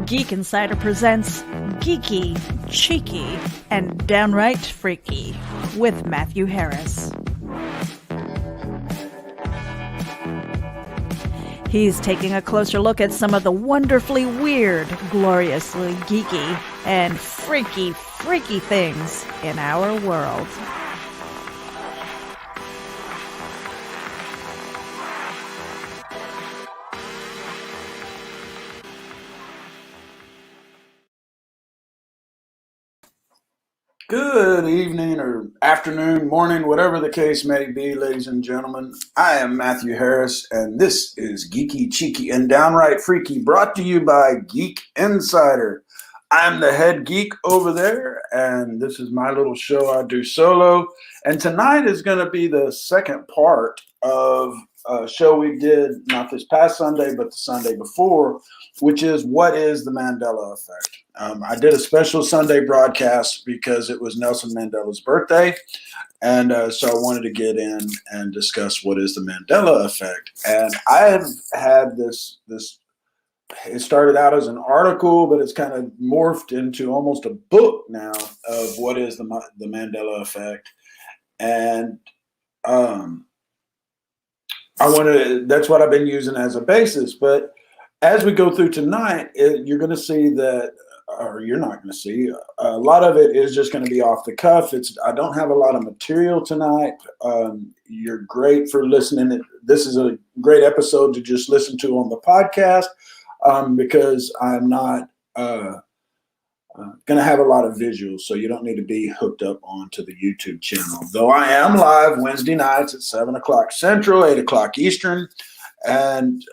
Geek Insider presents Geeky, Cheeky, and Downright Freaky with Matthew Harris. He's taking a closer look at some of the wonderfully weird, gloriously geeky, and freaky things in our world. Good evening or afternoon, morning, whatever the case may be, ladies and gentlemen. I am Matthew Harris, and this is Geeky, Cheeky, and Downright Freaky, brought to you by Geek Insider. I'm the head geek over there, and this is my little show I do solo. And tonight is going to be the second part of a show we did, not this past Sunday, but the Sunday before, which is What is the Mandela Effect? I did a special Sunday broadcast because it was Nelson Mandela's birthday, and so I wanted to get in and discuss what is the Mandela Effect. And I have had this. It started out as an article, but it's kind of morphed into almost a book now of what is the Mandela Effect. And I want to. That's what I've been using as a basis, but as we go through tonight, you're going to see that, or you're not going to see, a lot of it is just going to be off the cuff. I don't have a lot of material tonight. You're great for listening. This is a great episode to just listen to on the podcast because I'm not going to have a lot of visuals, so you don't need to be hooked up onto the YouTube channel. Though I am live Wednesday nights at 7 o'clock Central, 8 o'clock Eastern. And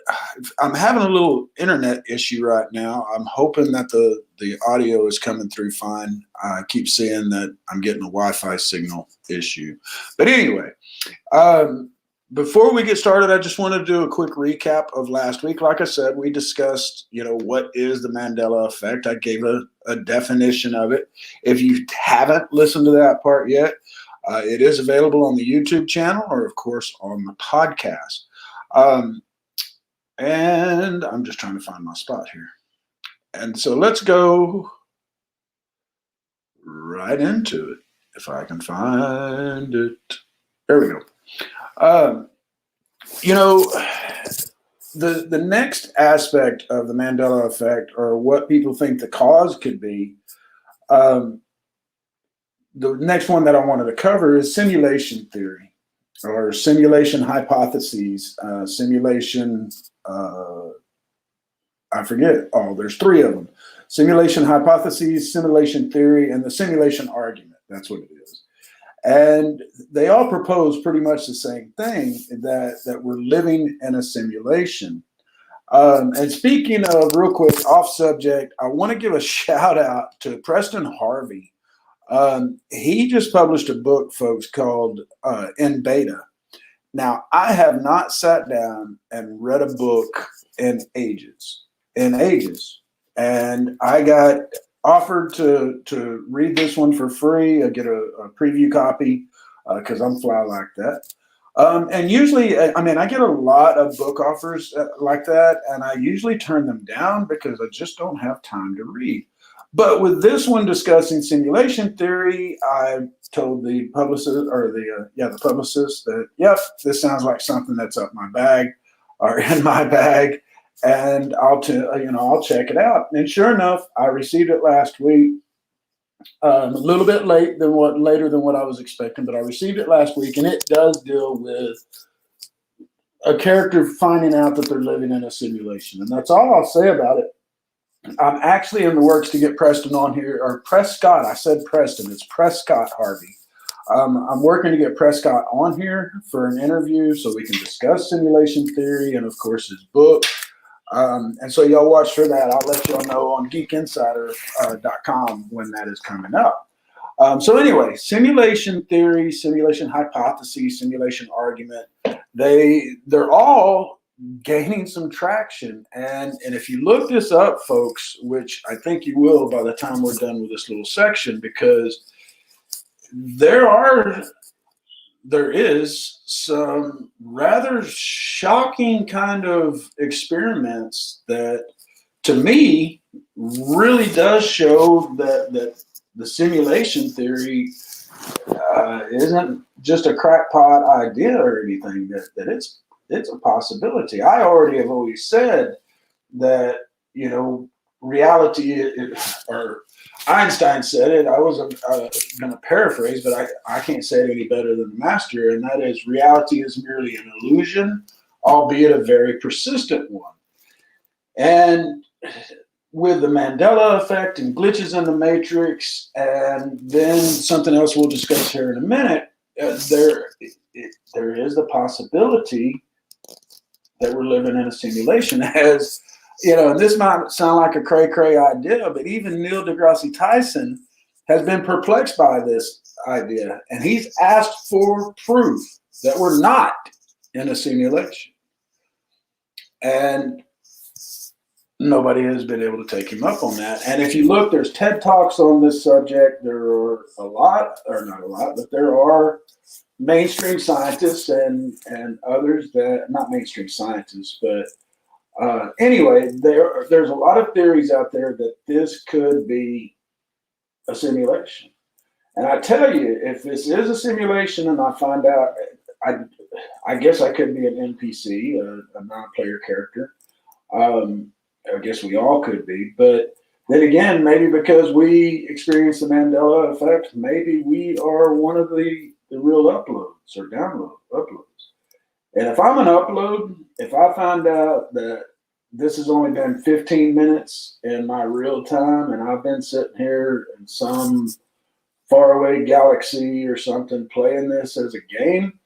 I'm having a little internet issue right now. I'm hoping that the audio is coming through fine. I keep seeing that I'm getting a Wi-Fi signal issue. But anyway, before we get started, I just want to do a quick recap of last week. Like I said, we discussed, what is the Mandela Effect. I gave a definition of it. If you haven't listened to that part yet, it is available on the YouTube channel or, of course, on the podcast. And I'm just trying to find my spot here. And so let's go right into it. If I can find it. There we go. The next aspect of the Mandela Effect, or what people think the cause could be, the next one that I wanted to cover is simulation theory. Or simulation hypotheses, simulation, I forget. Oh, there's three of them. Simulation hypotheses, simulation theory, and the simulation argument. That's what it is. And they all propose pretty much the same thing, that we're living in a simulation. And speaking of, real quick, off subject, I want to give a shout out to Preston Harvey. He just published a book, folks, called In Beta. Now, I have not sat down and read a book in ages. And I got offered to read this one for free. I get a preview copy because I'm fly like that. And usually, I get a lot of book offers like that, and I usually turn them down because I just don't have time to read. But with this one discussing simulation theory, I told the publicist, or the publicist, that yep, this sounds like something that's up my bag, or in my bag, and I'll check it out. And sure enough, I received it last week. A little bit later than what I was expecting, but I received it last week, and it does deal with a character finding out that they're living in a simulation, and that's all I'll say about it. I'm actually in the works to get Preston on here, or Prescott. I said Preston. It's Prescott Harvey. I'm working to get Prescott on here for an interview so we can discuss simulation theory and, of course, his book. And so y'all watch for that. I'll let y'all know on geekinsider.com when that is coming up. So anyway, simulation theory, simulation hypothesis, simulation argument, they're all gaining some traction. And if you look this up, folks, which I think you will by the time we're done with this little section, because there is some rather shocking kind of experiments that to me, really does show that the simulation theory isn't just a crackpot idea or anything. That it's a possibility. I already have always said that, you know, reality, or Einstein said it. I wasn't going to paraphrase, but I can't say it any better than the master, and that is, reality is merely an illusion, albeit a very persistent one. And with the Mandela effect and glitches in the matrix, and then something else we'll discuss here in a minute, there is the possibility that we're living in a simulation. As you know, and this might sound like a cray-cray idea, but even Neil deGrasse Tyson has been perplexed by this idea, and he's asked for proof that we're not in a simulation. And nobody has been able to take him up on that. And if you look, there's TED Talks on this subject. There are a lot, or not a lot, but there are mainstream scientists and others that, not mainstream scientists, but anyway, there's a lot of theories out there that this could be a simulation. And I tell you, if this is a simulation and I find out, I guess I could be an NPC, a non-player character. I guess we all could be, but then again, maybe because we experience the Mandela effect, maybe we are one of the real uploads or uploads. And if I'm an upload, if I find out that this has only been 15 minutes in my real time and I've been sitting here in some faraway galaxy or something playing this as a game,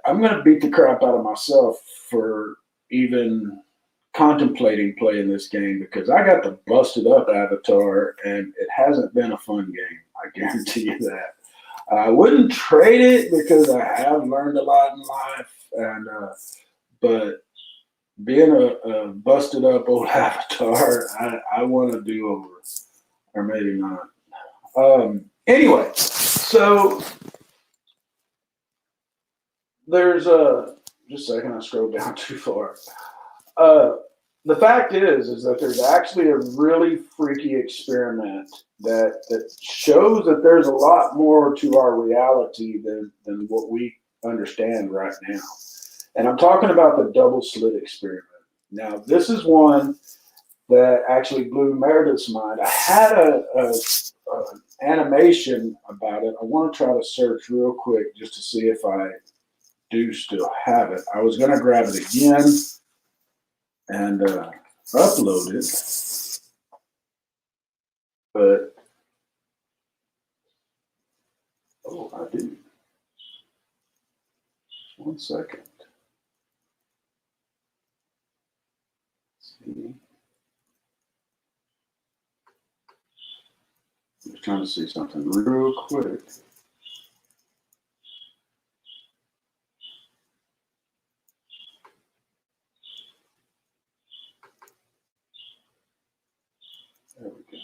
I'm going to beat the crap out of myself for even contemplating playing this game, because I got the busted up avatar and it hasn't been a fun game. I guarantee you that. I wouldn't trade it because I have learned a lot in life, and but being a busted up old avatar, I want to do over, or maybe not. Anyway, so there's just a second, I scrolled down too far. The fact is that there's actually a really freaky experiment that shows that there's a lot more to our reality than what we understand right now. And I'm talking about the double slit experiment. Now, this is one that actually blew Meredith's mind. I had an animation about it. I want to try to search real quick just to see if I do still have it. I was going to grab it again and upload it, but oh, I do. 1 second. Let's see. I'm just trying to see something real quick. There we go.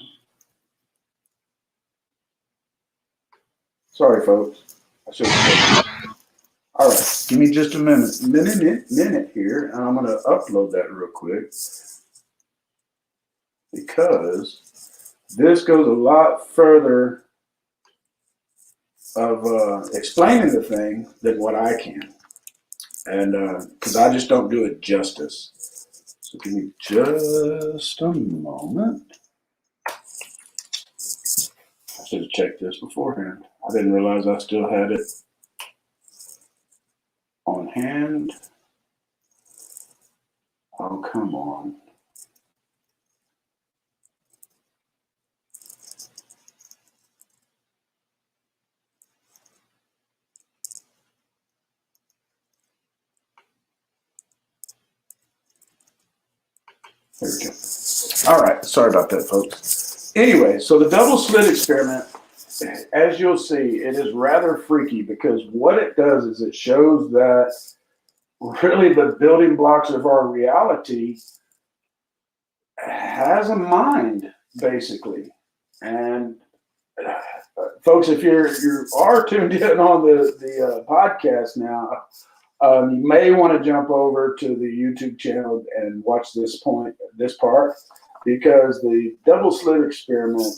Sorry, folks. I should have. All right, give me just a minute here, and I'm going to upload that real quick, because this goes a lot further of explaining the thing than what I can, and because I just don't do it justice. So give me just a moment. I should have checked this beforehand. I didn't realize I still had it on hand. Oh, come on. There we go. All right, sorry about that, folks. Anyway, so the double slit experiment, as you'll see, it is rather freaky, because what it does is it shows that really the building blocks of our reality has a mind, basically. And folks, if you are tuned in on the podcast now, You may want to jump over to the YouTube channel and watch this part, because the double slit experiment,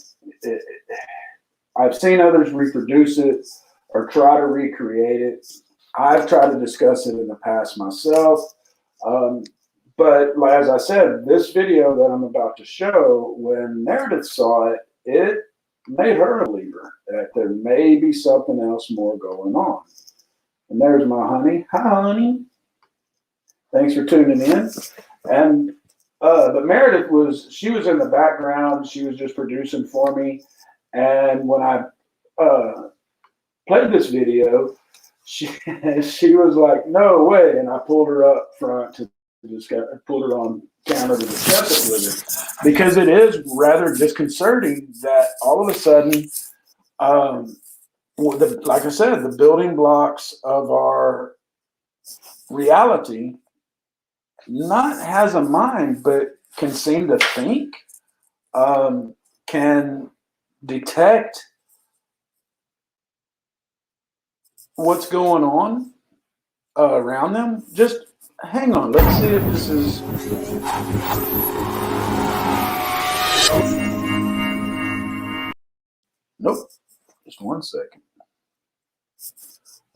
I've seen others reproduce it or try to recreate it. I've tried to discuss it in the past myself. But as I said, this video that I'm about to show, when Meredith saw it, it made her a believer that there may be something else more going on. And there's my honey. Hi, honey. Thanks for tuning in. And but Meredith was in the background. She was just producing for me. And when I played this video, she was like, "No way!" And I pulled her up front to pulled her on camera to discuss it with her, because it is rather disconcerting that all of a sudden, like I said, the building blocks of our reality not has a mind, but can seem to think, can detect what's going on around them. Just hang on, let's see if this is... Nope, just 1 second.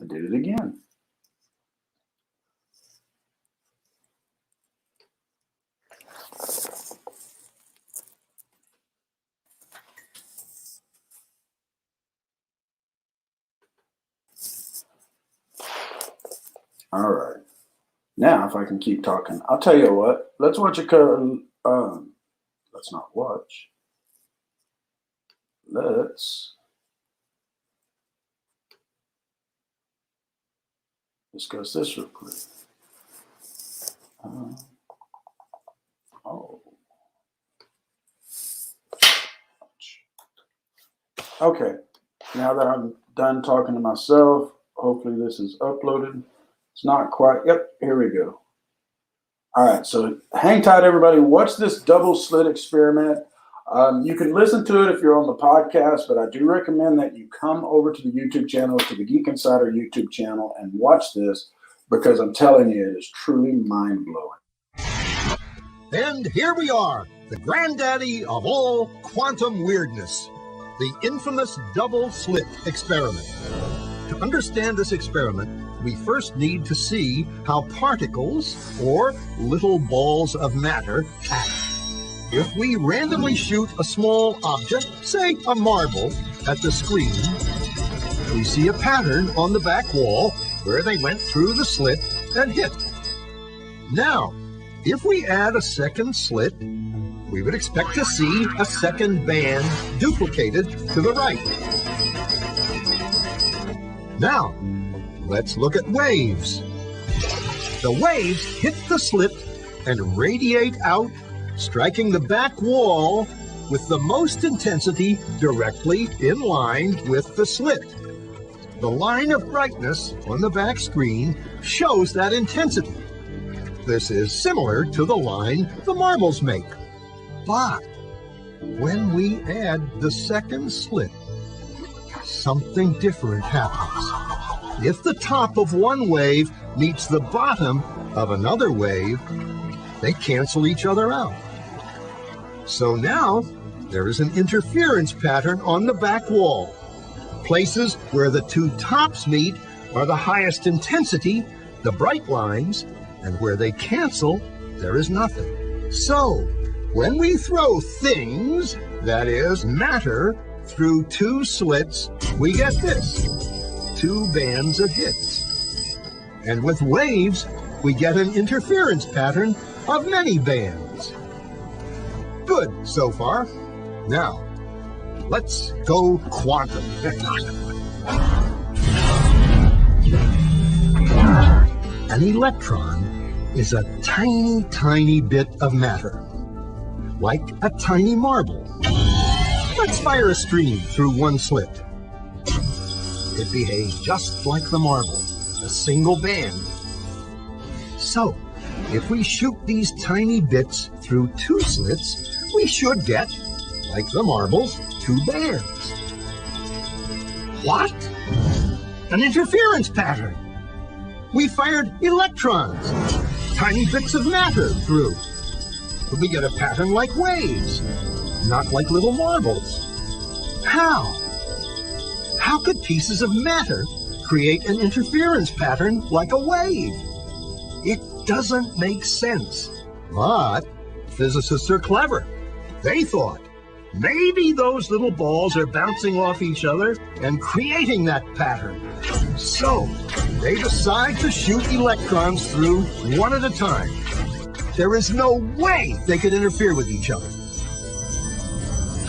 I did it again. All right. Now, if I can keep talking, I'll tell you what. Let's watch a let's not watch. Let's discuss this real quick. Okay. Now that I'm done talking to myself, hopefully this is uploaded. It's not quite. Yep, here we go. All right, so hang tight, everybody. Watch this double slit experiment. You can listen to it if you're on the podcast, but I do recommend that you come over to the YouTube channel, to the Geek Insider YouTube channel, and watch this, because I'm telling you, it is truly mind-blowing. And here we are, the granddaddy of all quantum weirdness, the infamous double slit experiment. To understand this experiment, we first need to see how particles, or little balls of matter, act. If we randomly shoot a small object, say a marble, at the screen, we see a pattern on the back wall where they went through the slit and hit. Now, if we add a second slit, we would expect to see a second band duplicated to the right. Now, let's look at waves. The waves hit the slit and radiate out, striking the back wall with the most intensity directly in line with the slit. The line of brightness on the back screen shows that intensity. This is similar to the line the marbles make. But when we add the second slit, something different happens. If the top of one wave meets the bottom of another wave, they cancel each other out. So now there is an interference pattern on the back wall. Places where the two tops meet are the highest intensity, the bright lines, and where they cancel, there is nothing. So when we throw things, that is matter, through two slits, we get this, two bands of hits. And with waves, we get an interference pattern of many bands. Good so far. Now, let's go quantum. An electron is a tiny, tiny bit of matter, like a tiny marble. Let's fire a stream through one slit. It behaves just like the marble, a single band. So, if we shoot these tiny bits through two slits, we should get, like the marbles, two bands. What? An interference pattern. We fired electrons, tiny bits of matter through. We get a pattern like waves, not like little marbles. How? How could pieces of matter create an interference pattern like a wave? It doesn't make sense. But physicists are clever. They thought, maybe those little balls are bouncing off each other and creating that pattern. So they decide to shoot electrons through one at a time. There is no way they could interfere with each other.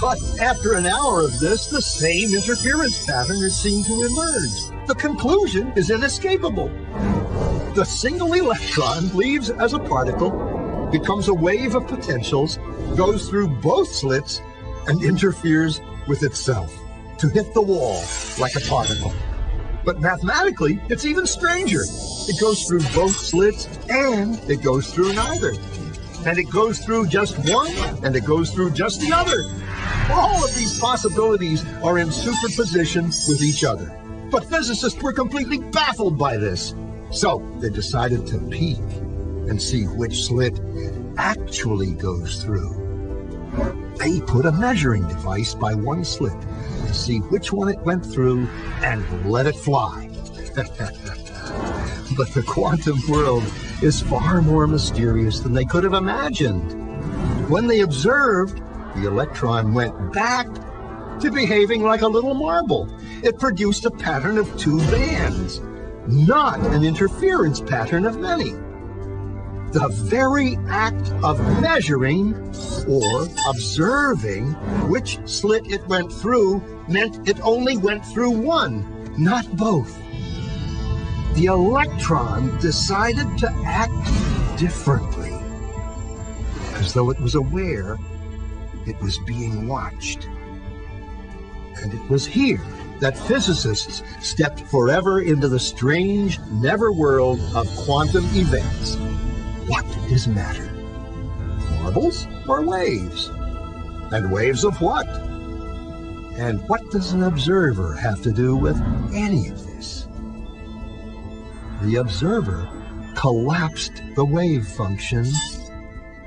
But after an hour of this, the same interference pattern is seen to emerge. The conclusion is inescapable. The single electron leaves as a particle, becomes a wave of potentials, goes through both slits, and interferes with itself to hit the wall like a particle. But mathematically, it's even stranger. It goes through both slits and it goes through neither. And it goes through just one and it goes through just the other. All of these possibilities are in superposition with each other. But physicists were completely baffled by this. So they decided to peek and see which slit it actually goes through. They put a measuring device by one slit to see which one it went through and let it fly. But the quantum world is far more mysterious than they could have imagined. When they observed, the electron went back to behaving like a little marble. It produced a pattern of two bands, not an interference pattern of many. The very act of measuring or observing which slit it went through meant it only went through one, not both. The electron decided to act differently, as though it was aware it was being watched. And it was here that physicists stepped forever into the strange, never world of quantum events. What is matter? Marbles or waves? And waves of what? And what does an observer have to do with any of this? The observer collapsed the wave function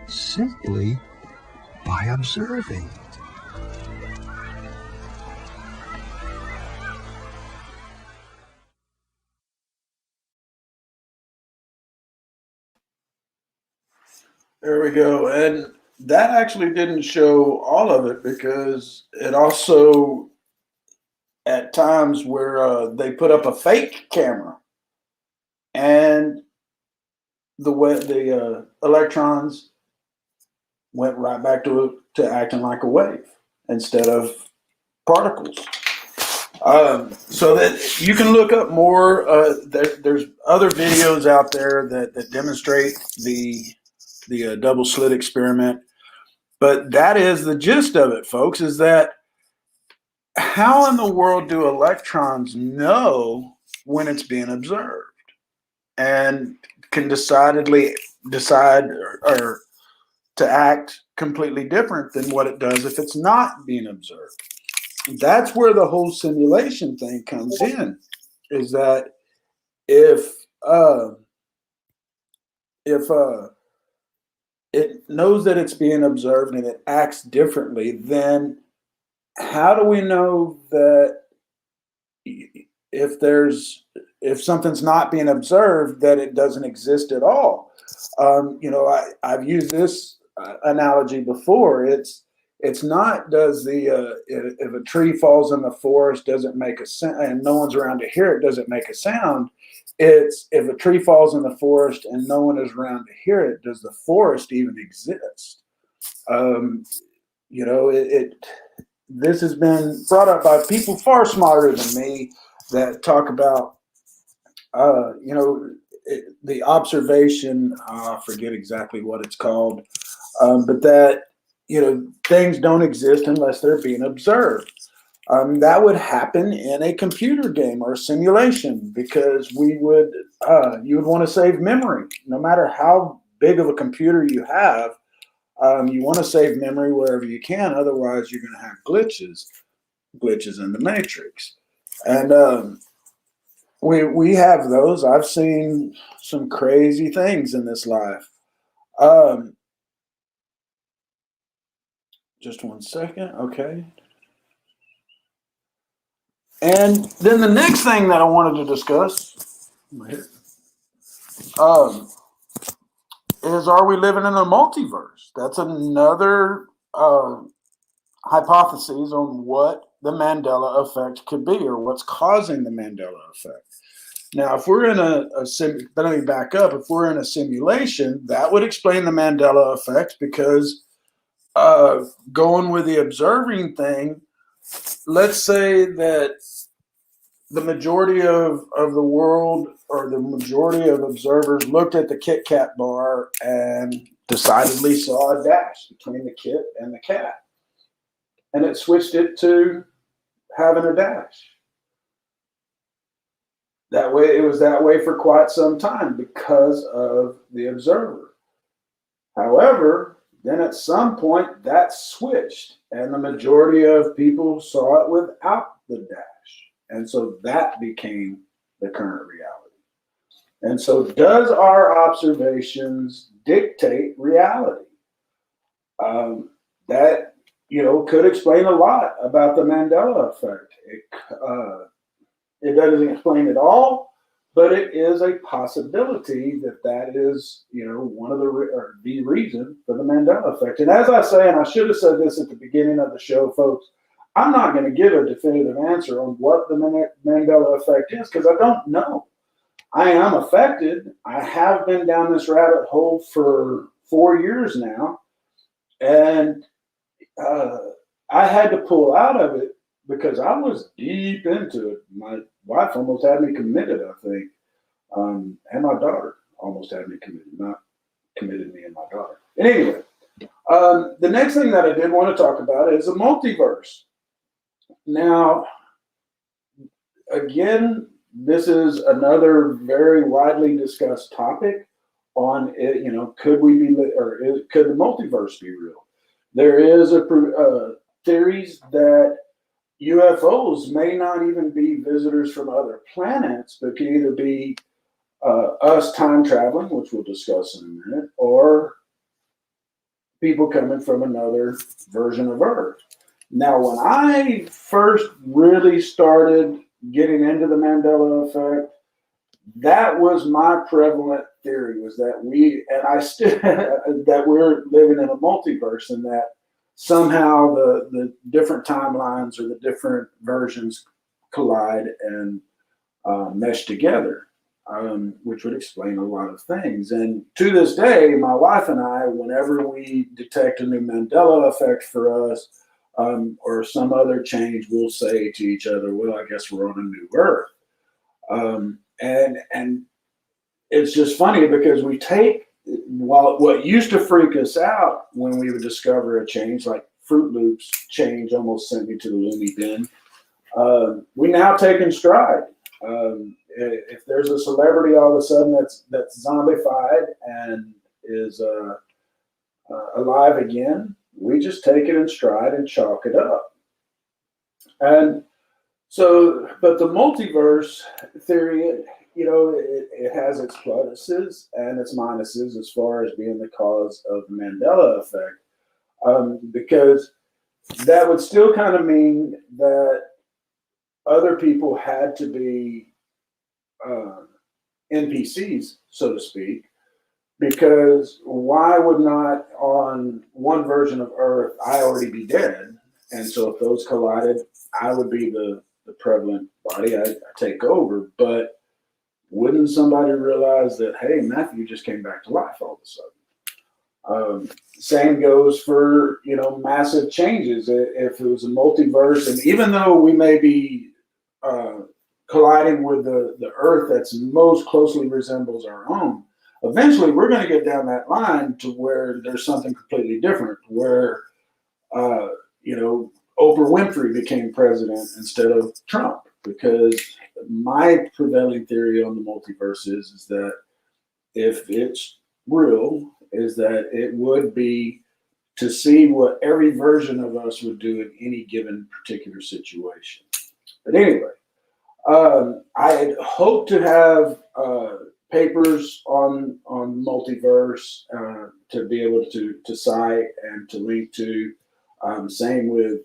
simply by observing. There we go. And that actually didn't show all of it, because it also, at times where they put up a fake camera and the electrons went right back to acting like a wave instead of particles. So that you can look up more. There's other videos out there that demonstrate the double slit experiment. But that is the gist of it, folks, is that how in the world do electrons know when it's being observed and can decide or to act completely different than what it does if it's not being observed? That's where the whole simulation thing comes in, is that if it knows that it's being observed and it acts differently, then how do we know that if something's not being observed, that it doesn't exist at all? I've used this analogy before. It's not if a tree falls in the forest, doesn't make a sound, and no one's around to hear it, doesn't make a sound. It's if a tree falls in the forest and no one is around to hear it, does the forest even exist? This has been brought up by people far smarter than me that talk about, the observation. I forget exactly what it's called, but that things don't exist unless they're being observed. That would happen in a computer game or a simulation, because you would want to save memory. No matter how big of a computer you have, you want to save memory wherever you can. Otherwise, you're going to have glitches in the matrix. And We have those. I've seen some crazy things in this life. Just one second. Okay. And then the next thing that I wanted to discuss is, are we living in a multiverse? That's another hypothesis on what the Mandela effect could be, or what's causing the Mandela effect. Now, if we're in let me back up. If we're in a simulation, that would explain the Mandela effect, because going with the observing thing, let's say that the majority of the world, or the majority of observers, looked at the Kit Kat bar and decidedly saw a dash between the kit and the cat. And it switched it to having a dash. That way, it was that way for quite some time because of the observer. However, then at some point that switched, and the majority of people saw it without the dash. And so that became the current reality. And so, does our observations dictate reality? That, could explain a lot about the Mandela effect. It doesn't explain it all, but it is a possibility that is, one of the reason for the Mandela effect. And as I say, and I should have said this at the beginning of the show, folks, I'm not going to give a definitive answer on what the Mandela effect is, because I don't know. I am affected. I have been down this rabbit hole for 4 years now, and I had to pull out of it because I was deep into it. My wife almost had me committed, I think, and my daughter almost had me committed, not committed me and my daughter. And anyway, the next thing that I did want to talk about is a multiverse. Now, again, this is another very widely discussed topic on it. Could the multiverse be real? There is theories that UFOs may not even be visitors from other planets, but could either be us time traveling, which we'll discuss in a minute, or people coming from another version of Earth. Now, when I first really started getting into the Mandela effect, that was my prevalent theory, was that that we're living in a multiverse, and that somehow the different timelines or the different versions collide and mesh together, which would explain a lot of things. And to this day, my wife and I, whenever we detect a new Mandela effect for us, or some other change, we'll say to each other, well, I guess we're on a new Earth. And it's just funny, because we take, while what used to freak us out when we would discover a change, like Fruit Loops change almost sent me to the loony bin, we now take in stride. If there's a celebrity all of a sudden that's zombified and is alive again, we just take it in stride and chalk it up. And so, but the multiverse theory, it has its pluses and its minuses as far as being the cause of the Mandela effect, because that would still kind of mean that other people had to be NPCs, so to speak, because why would not, on one version of Earth, I already be dead? And so if those collided, I would be the prevalent body. I take over. But wouldn't somebody realize that, hey, Matthew just came back to life all of a sudden? Same goes for, massive changes. If it was a multiverse, and even though we may be colliding with the Earth that's most closely resembles our own, eventually we're going to get down that line to where there's something completely different, where, Oprah Winfrey became president instead of Trump, because my prevailing theory on the multiverse is that if it's real, is that it would be to see what every version of us would do in any given particular situation. But anyway, I had hoped to have papers on multiverse to be able to cite and to link to. Same with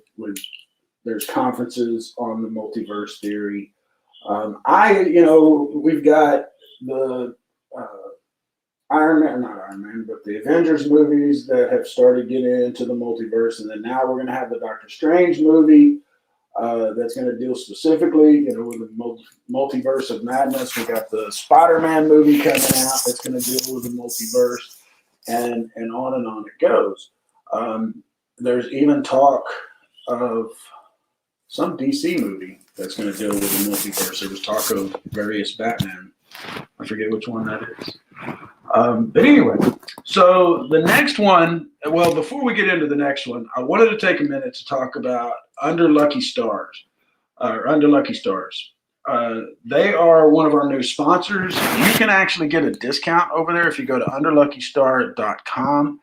there's conferences on the multiverse theory. We've got the Iron Man, not Iron Man, but the Avengers movies that have started getting into the multiverse, and then now we're going to have the Doctor Strange movie that's going to deal specifically, with the multiverse of madness. We got the Spider-Man movie coming out that's going to deal with the multiverse, and on it goes. There's even talk of some DC movie that's going to deal with the multiverse. There was talk of various Batman. I forget which one that is. But anyway, so the next one, well, before we get into the next one, I wanted to take a minute to talk about Under Lucky Stars. They are one of our new sponsors. You can actually get a discount over there if you go to underluckystar.com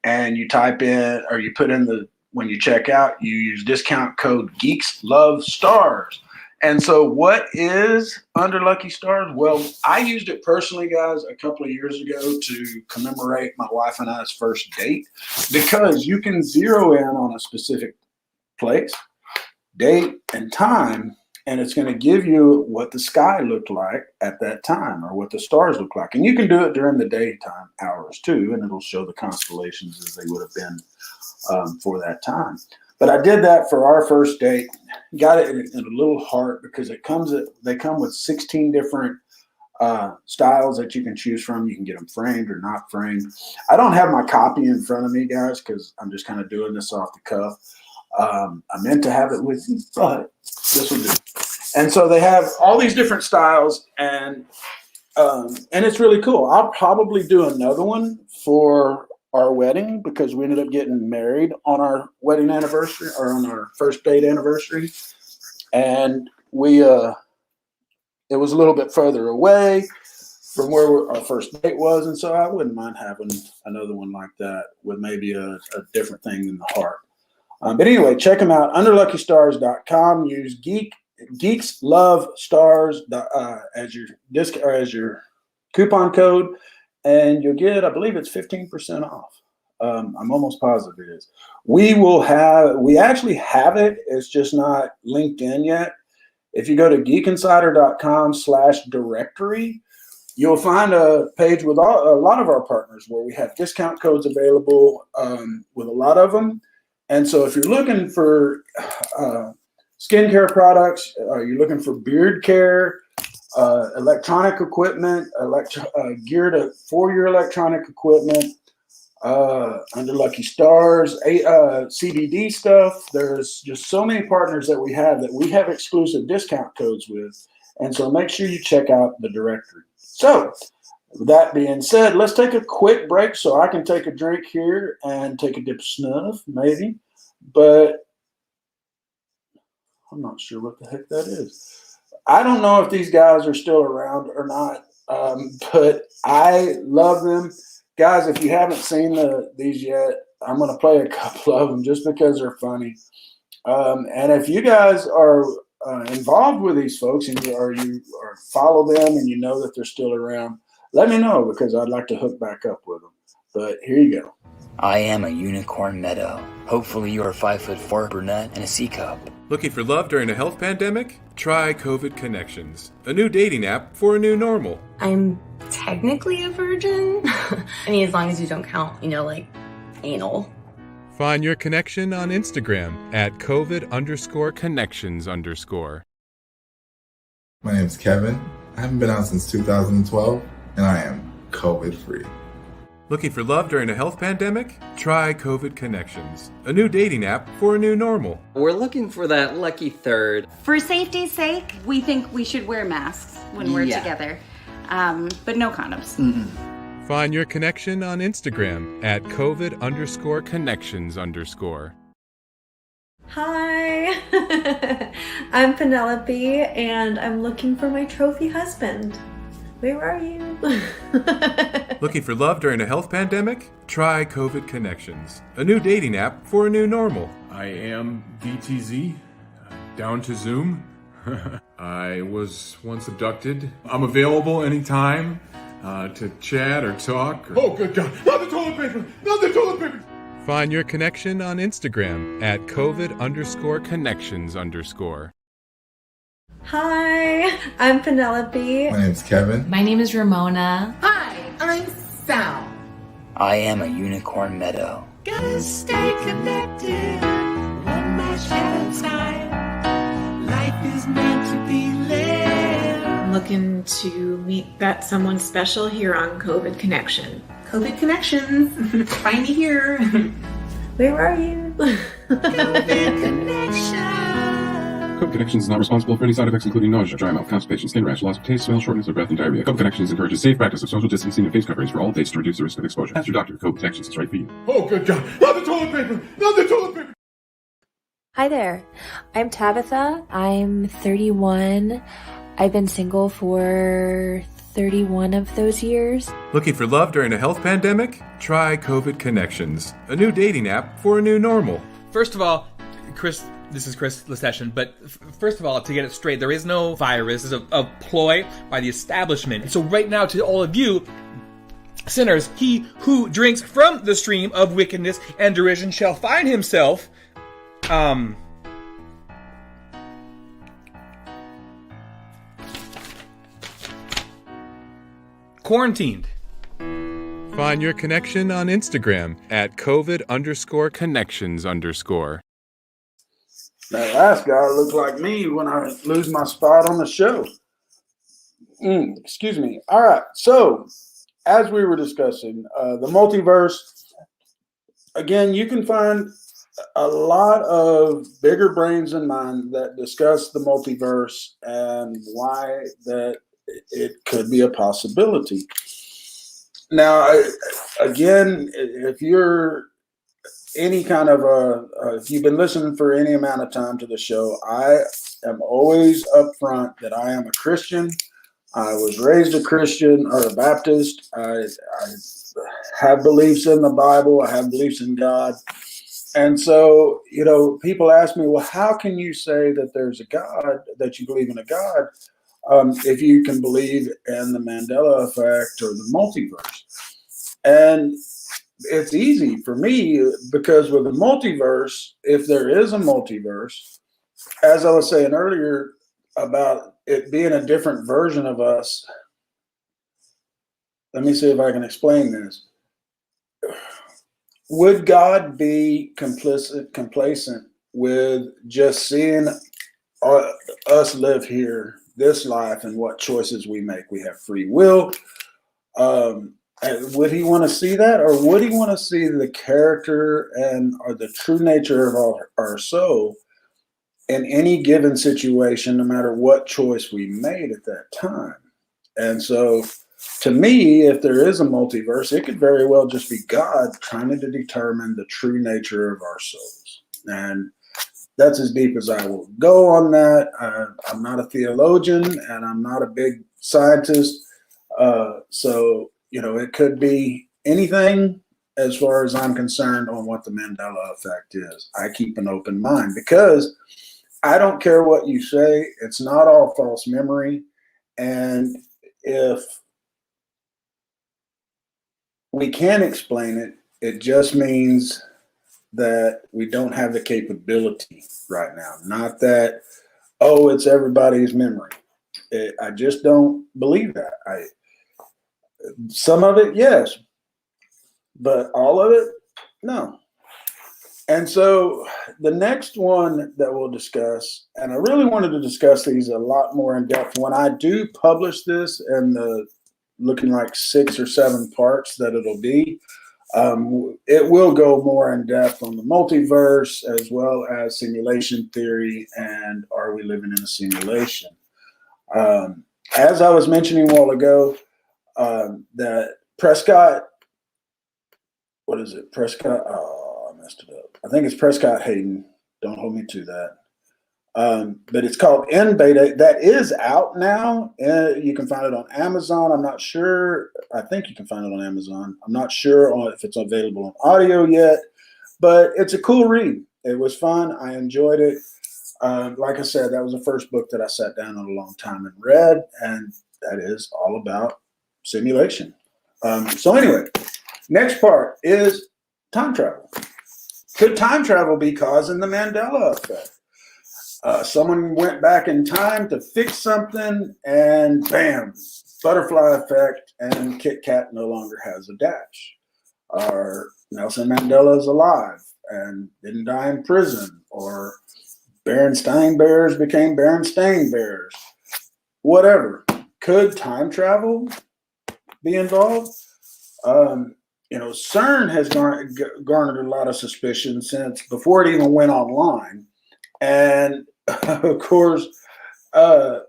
and you type in, or you put in when you check out, you use discount code GEEKSLOVESTARS. And so what is Under Lucky Stars? Well, I used it personally, guys, a couple of years ago to commemorate my wife and I's first date, because you can zero in on a specific place, date, and time, and it's going to give you what the sky looked like at that time, or what the stars look like. And you can do it during the daytime hours too, and it'll show the constellations as they would have been for that time. But I did that for our first date. Got it in a little heart because they come with 16 different styles that you can choose from. You can get them framed or not framed. I don't have my copy in front of me, guys, because I'm just kind of doing this off the cuff. I meant to have it with you, but this will do. And so they have all these different styles, and it's really cool. I'll probably do another one for our wedding, because we ended up getting married on our wedding anniversary, or on our first date anniversary. And it was a little bit further away from where our first date was. And so I wouldn't mind having another one like that with maybe a different thing than the heart. But anyway, check them out. Underluckystars.com. Use Geeks Love Stars as your coupon code, and you'll get, I believe it's 15% off. I'm almost positive it is. We actually have it. It's just not linked in yet. If you go to geekinsider.com/directory, you'll find a page with a lot of our partners where we have discount codes available with a lot of them. And so if you're looking for skincare products, you're looking for beard care, electronic equipment, geared for your electronic equipment, Under Lucky Stars, CBD stuff. There's just so many partners that we have exclusive discount codes with. And so make sure you check out the directory. So with that being said, let's take a quick break so I can take a drink here and take a dip of snuff, maybe. But I'm not sure what the heck that is. I don't know if these guys are still around or not, but I love them. Guys, if you haven't seen these yet, I'm going to play a couple of them just because they're funny. And if you guys are involved with these folks and you follow them and you know that they're still around, let me know, because I'd like to hook back up with them. But here you go. I am a unicorn meadow. Hopefully you're a 5'4" brunette and a C cup. Looking for love during a health pandemic? Try COVID Connections, a new dating app for a new normal. I'm technically a virgin. I mean, as long as you don't count, like anal. Find your connection on Instagram at COVID_connections_. My name is Kevin. I haven't been out since 2012, and I am COVID-free. Looking for love during a health pandemic? Try COVID Connections, a new dating app for a new normal. We're looking for that lucky third. For safety's sake, we think we should wear masks when we're together, but no condoms. Mm-mm. Find your connection on Instagram at COVID_connections_. Hi, I'm Penelope, and I'm looking for my trophy husband. Where are you? Looking for love during a health pandemic? Try COVID Connections, a new dating app for a new normal. I am DTZ, down to Zoom. I was once abducted. I'm available anytime to chat or talk. Oh, good God. Not the toilet paper! Not the toilet paper! Find your connection on Instagram at COVID_connections_. Hi, I'm Penelope. My name's Kevin. My name is Ramona. Hi, I'm Sal. I am a unicorn meadow. Gotta stay connected, one match at a time. Life is meant to be lived. I'm looking to meet that someone special here on COVID Connection. COVID Connections, find me here. Where are you? COVID Connection. COVID Connections is not responsible for any side effects, including nausea, dry mouth, constipation, skin rash, loss of taste, smell, shortness of breath, and diarrhea. COVID Connections encourages safe practice of social distancing and face coverings for all dates to reduce the risk of exposure. Ask your doctor if COVID Connections is right for you. Oh, good God. Not the toilet paper! Not the toilet paper! Hi there. I'm Tabitha. I'm 31. I've been single for 31 of those years. Looking for love during a health pandemic? Try COVID Connections, a new dating app for a new normal. First of all, Chris, this is Chris Lesession, but first of all, to get it straight, there is no virus. It's a ploy by the establishment. So right now, to all of you sinners, he who drinks from the stream of wickedness and derision shall find himself, quarantined. Find your connection on Instagram at COVID_connections_. That last guy looked like me when I lose my spot on the show. Excuse me. All right. So, as we were discussing, the multiverse, again, you can find a lot of bigger brains than mine that discuss the multiverse and why that it could be a possibility. Now, again, if you're any kind of if you've been listening for any amount of time to the show, I am always upfront that I am a Christian. I was raised a Christian or a Baptist. I have beliefs in the Bible. I have beliefs in God. And so, people ask me, well, how can you say that there's a God, that you believe in a God, if you can believe in the Mandela effect or the multiverse? And it's easy for me because with the multiverse, if there is a multiverse, as I was saying earlier about it being a different version of us, let me see if I can explain this. Would God be complacent with just seeing us live here, this life, and what choices we make? We have free will. Would he want to see that, or would he want to see the character or the true nature of our soul in any given situation, no matter what choice we made at that time? And so, to me, if there is a multiverse, it could very well just be God trying to determine the true nature of our souls. And that's as deep as I will go on that. I'm not a theologian, and I'm not a big scientist. So, it could be anything as far as I'm concerned on what the Mandela effect is. I keep an open mind because I don't care what you say. It's not all false memory. And if we can explain it, it just means that we don't have the capability right now. Not that, it's everybody's memory. I just don't believe that. Some of it, yes, but all of it, no. And so the next one that we'll discuss, and I really wanted to discuss these a lot more in depth when I do publish this, and looking like 6 or 7 parts that it'll be. It will go more in depth on the multiverse as well as simulation theory and are we living in a simulation? As I was mentioning a while ago, that Prescott, what is it? Prescott, I messed it up. I think it's Prescott Hayden. Don't hold me to that. But it's called In Beta. That is out now. You can find it on Amazon. I'm not sure. I think you can find it on Amazon. I'm not sure if it's available on audio yet, but it's a cool read. It was fun. I enjoyed it. Like I said, that was the first book that I sat down in a long time and read, and that is all about simulation. So anyway, next part is time travel. Could time travel be causing the Mandela effect? Someone went back in time to fix something, and bam, butterfly effect, and Kit Kat no longer has a dash. Or Nelson Mandela is alive and didn't die in prison. Or Berenstain Bears became Berenstain Bears. Whatever. Could time travel be involved? CERN has garnered a lot of suspicion since before it even went online. And of course, they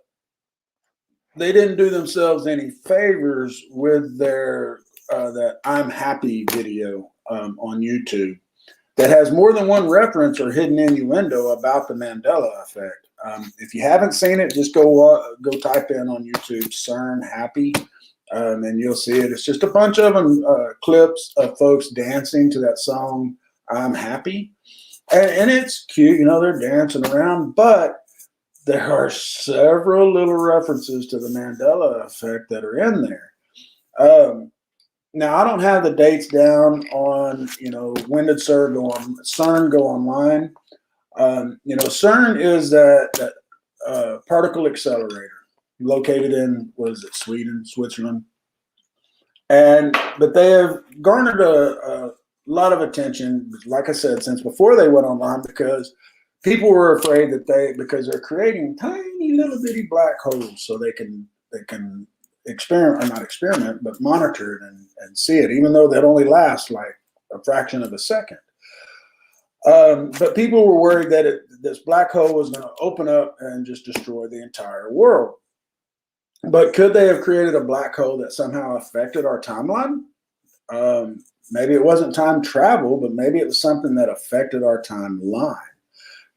didn't do themselves any favors with their that I'm happy video on YouTube that has more than one reference or hidden innuendo about the Mandela effect. If you haven't seen it, just go type in on YouTube CERN happy, and you'll see it. It's just a bunch of them clips of folks dancing to that song I'm happy. And it's cute, they're dancing around, but there are several little references to the Mandela effect that are in there. Now, I don't have the dates down on, when did CERN go online. CERN is that particle accelerator located in, Switzerland. But they have garnered a lot of attention, like I said, since before they went online, because people were afraid that because they're creating tiny little bitty black holes so they can monitor it and see it, even though that only lasts like a fraction of a second. But people were worried that this black hole was going to open up and just destroy the entire world. But could they have created a black hole that somehow affected our timeline? Maybe it wasn't time travel, but maybe it was something that affected our timeline.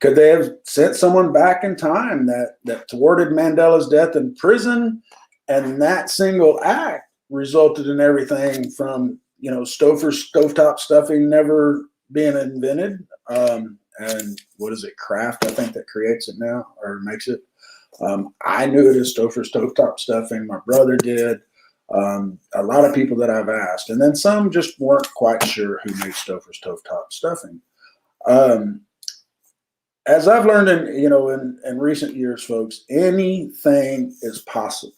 Could they have sent someone back in time that thwarted Mandela's death in prison, and that single act resulted in everything from, stovetop stuffing never being invented, and what is it, Kraft, I think, that creates it now or makes it. I knew it as stovetop stuffing. My brother did. A lot of people that I've asked, and then some just weren't quite sure who made stovetop stuffing. As I've learned in recent years, folks, anything is possible.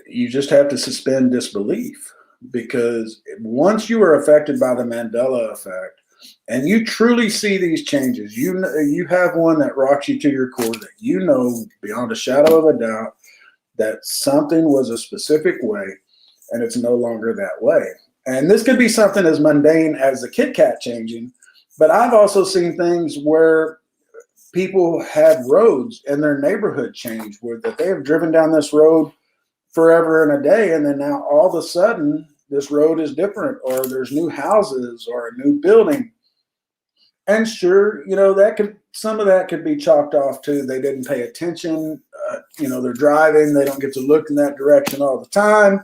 You just have to suspend disbelief, because once you are affected by the Mandela effect and you truly see these changes, you have one that rocks you to your core, that beyond a shadow of a doubt that something was a specific way and it's no longer that way. And this could be something as mundane as the Kit Kat changing, but I've also seen things where people had roads in their neighborhood change, where that they have driven down this road forever and a day, and then now all of a sudden this road is different, or there's new houses or a new building. And sure, some of that could be chalked off to they didn't pay attention. They're driving, they don't get to look in that direction all the time,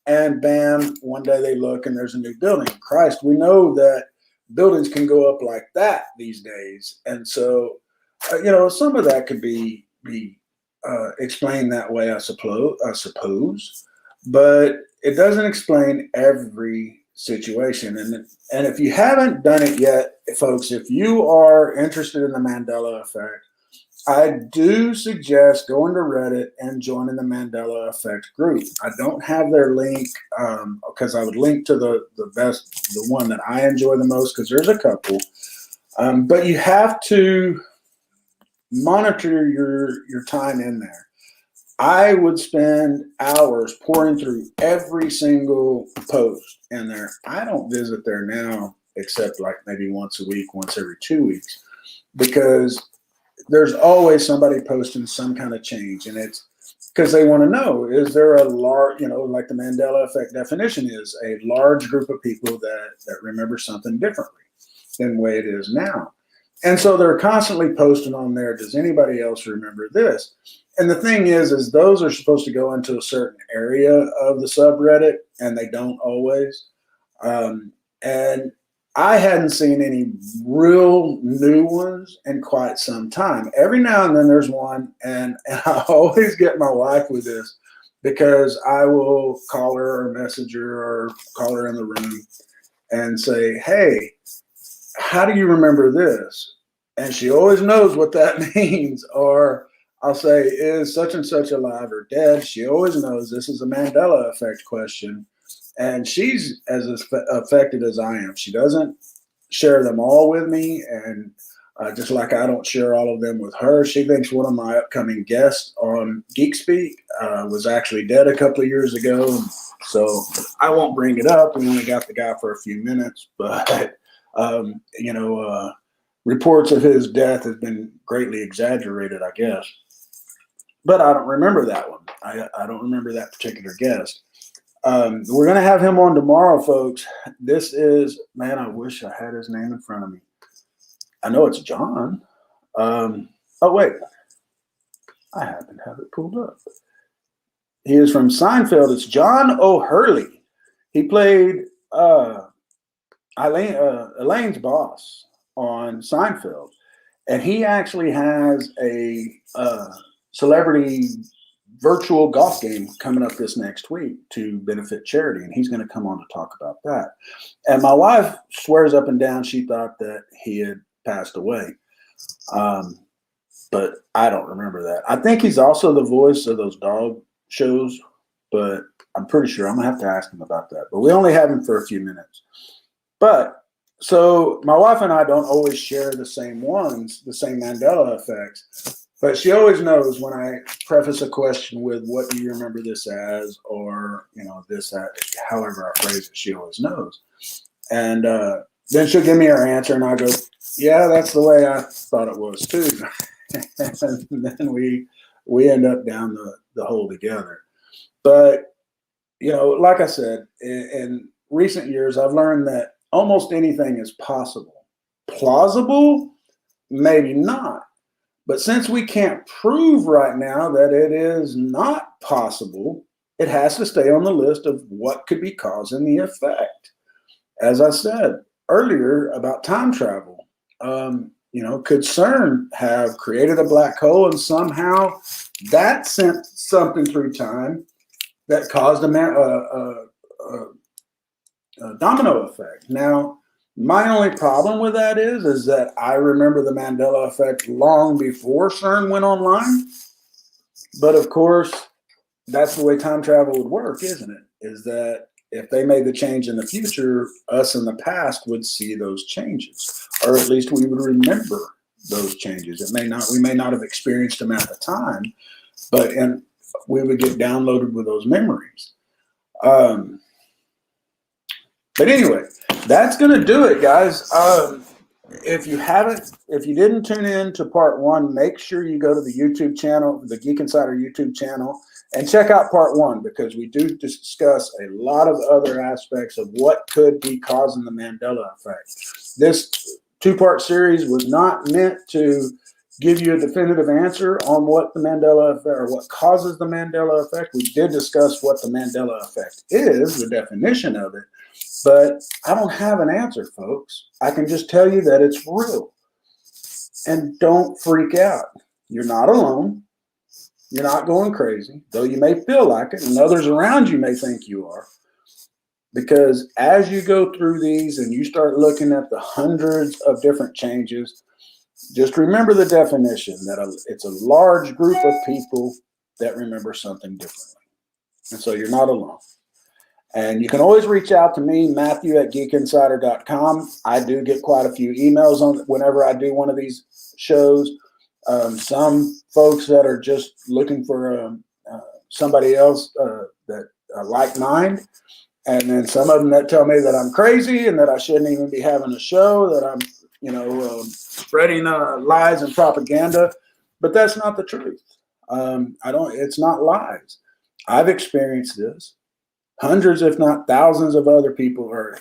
and bam, one day they look and there's a new building. Christ, we know that buildings can go up like that these days, and so some of that could be explained that way, I suppose, but it doesn't explain every situation. And if you haven't done it yet, folks, if you are interested in the Mandela effect, I do suggest going to Reddit and joining the Mandela Effect group. I don't have their link because I would link to the one that I enjoy the most, because there's a couple. But you have to monitor your time in there. I would spend hours pouring through every single post in there. I don't visit there now except like maybe once a week, once every 2 weeks, because there's always somebody posting some kind of change, and it's because they want to know, is there a large, like the Mandela effect definition is a large group of people that remember something differently than the way it is now. And so they're constantly posting on there, does anybody else remember this? And the thing is those are supposed to go into a certain area of the subreddit, and they don't always. And I hadn't seen any real new ones in quite some time. Every now and then there's one, and I always get my wife with this because I will call her or message her or call her in the room and say, hey, how do you remember this? And she always knows what that means. Or I'll say, is such and such alive or dead? She always knows this is a Mandela effect question. And she's as affected as I am. She doesn't share them all with me. And just like I don't share all of them with her, she thinks one of my upcoming guests on Geek Speak was actually dead a couple of years ago. So I won't bring it up. We only got the guy for a few minutes, but reports of his death have been greatly exaggerated, I guess. But I don't remember that one. I don't remember that particular guest. We're going to have him on tomorrow, folks. This is, man, I wish I had his name in front of me. I know it's John. Oh, wait. I happen to have it pulled up. He is from Seinfeld. It's John O'Hurley. He played Elaine's boss on Seinfeld. And he actually has a celebrity virtual golf game coming up this next week to benefit charity. And he's going to come on to talk about that. And my wife swears up and down she thought that he had passed away. But I don't remember that. I think he's also the voice of those dog shows, but I'm pretty sure I'm going to have to ask him about that. But we only have him for a few minutes. But so my wife and I don't always share the same ones, the same Mandela effects, but she always knows when I preface a question with what do you remember this as, or, this, that, however I phrase it, she always knows. And then she'll give me her answer and I'll go, yeah, that's the way I thought it was too. And then we end up down the hole together. But, like I said, in recent years, I've learned that almost anything is possible. Plausible? Maybe not. But since we can't prove right now that it is not possible, it has to stay on the list of what could be causing the effect. As I said earlier about time travel, could CERN have created a black hole and somehow that sent something through time that caused a domino effect? Now, my only problem with that is that I remember the Mandela effect long before CERN went online. But of course, that's the way time travel would work, isn't it? Is that if they made the change in the future, us in the past would see those changes, or at least we would remember those changes. We may not have experienced them at the time, but we would get downloaded with those memories. But anyway, that's going to do it, guys. If you didn't tune in to part one, make sure you go to the YouTube channel, the Geek Insider YouTube channel, and check out part one, because we do discuss a lot of other aspects of what could be causing the Mandela effect. This two-part series was not meant to give you a definitive answer on what the Mandela effect or what causes the Mandela effect. We did discuss what the Mandela effect is, the definition of it, but I don't have an answer, folks. I can just tell you that it's real. And don't freak out. You're not alone. You're not going crazy, though you may feel like it, and others around you may think you are. Because as you go through these and you start looking at the hundreds of different changes, just remember the definition that it's a large group of people that remember something differently. And so you're not alone. And you can always reach out to me, Matthew at geekinsider.com. I do get quite a few emails on whenever I do one of these shows. Some folks that are just looking for somebody else that like mind. And then some of them that tell me that I'm crazy and that I shouldn't even be having a show, that I'm, spreading lies and propaganda. But that's not the truth. It's not lies. I've experienced this. Hundreds, if not thousands of other people, or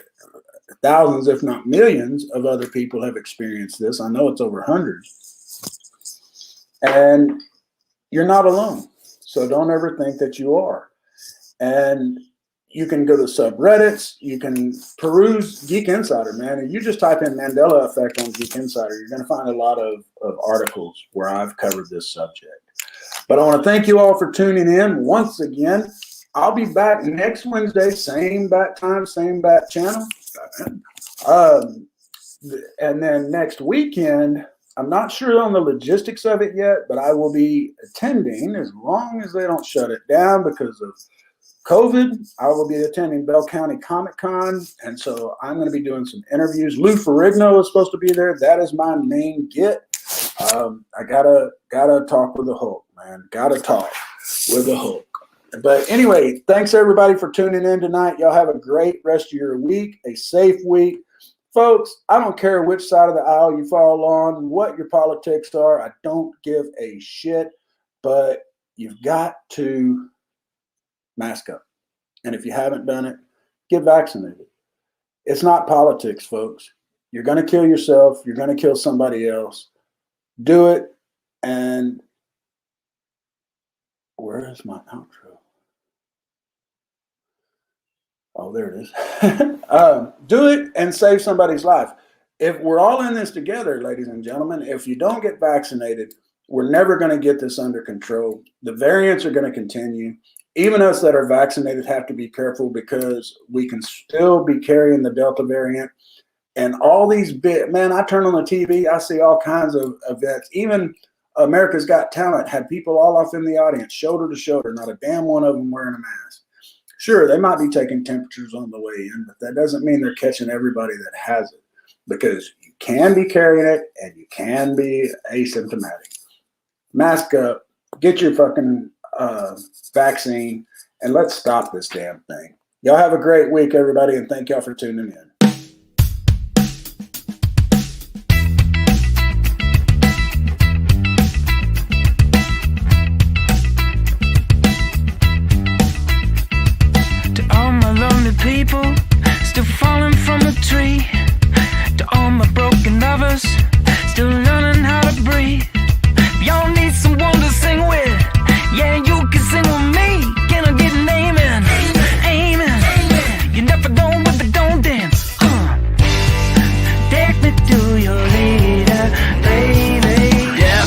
thousands, if not millions of other people have experienced this. I know it's over hundreds. And you're not alone. So don't ever think that you are. And, You can go to subreddits. You can peruse Geek Insider, man. And you just type in Mandela effect on Geek Insider, you're going to find a lot of articles where I've covered this subject. But I want to thank you all for tuning in once again. I'll be back next Wednesday, same bat time, same bat channel. And then next weekend, I'm not sure on the logistics of it yet, but I will be attending, as long as they don't shut it down because of COVID. I will be attending Bell County Comic Con, and so I'm going to be doing some interviews. Lou Ferrigno is supposed to be there. That is my main get. I gotta talk with the Hulk, man. Gotta talk with the Hulk. But anyway, thanks everybody for tuning in tonight. Y'all have a great rest of your week, a safe week. Folks, I don't care which side of the aisle you fall on, what your politics are. I don't give a shit, but you've got to mask up. And if you haven't done it, get vaccinated. It's not politics, folks. You're going to kill yourself. You're going to kill somebody else. Do it. And where is my outro? Oh, there it is. Do it and save somebody's life. If we're all in this together, ladies and gentlemen, if you don't get vaccinated, we're never going to get this under control. The variants are going to continue. Even us that are vaccinated have to be careful because we can still be carrying the Delta variant. And all these man, I turn on the TV, I see all kinds of events. Even America's Got Talent had people all off in the audience, shoulder to shoulder, not a damn one of them wearing a mask. Sure, they might be taking temperatures on the way in, but that doesn't mean they're catching everybody that has it, because you can be carrying it and you can be asymptomatic. Mask up, get your fucking vaccine, and let's stop this damn thing. Y'all have a great week, everybody, and thank y'all for tuning in. People still falling from a tree, to all my broken lovers still learning how to breathe. Y'all need someone to sing with, yeah, you can sing with me. Can I get an amen? Amen. You never go with the don't dance. Take me to your leader, baby. Yeah,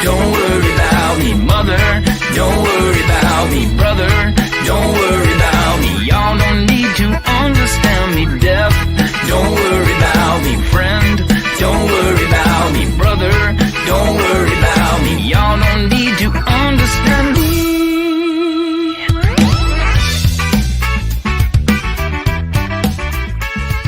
don't worry about me, mother. Don't worry about me, brother. Don't worry about me. Y'all don't need to understand me, deaf. Don't worry about me, friend. Don't worry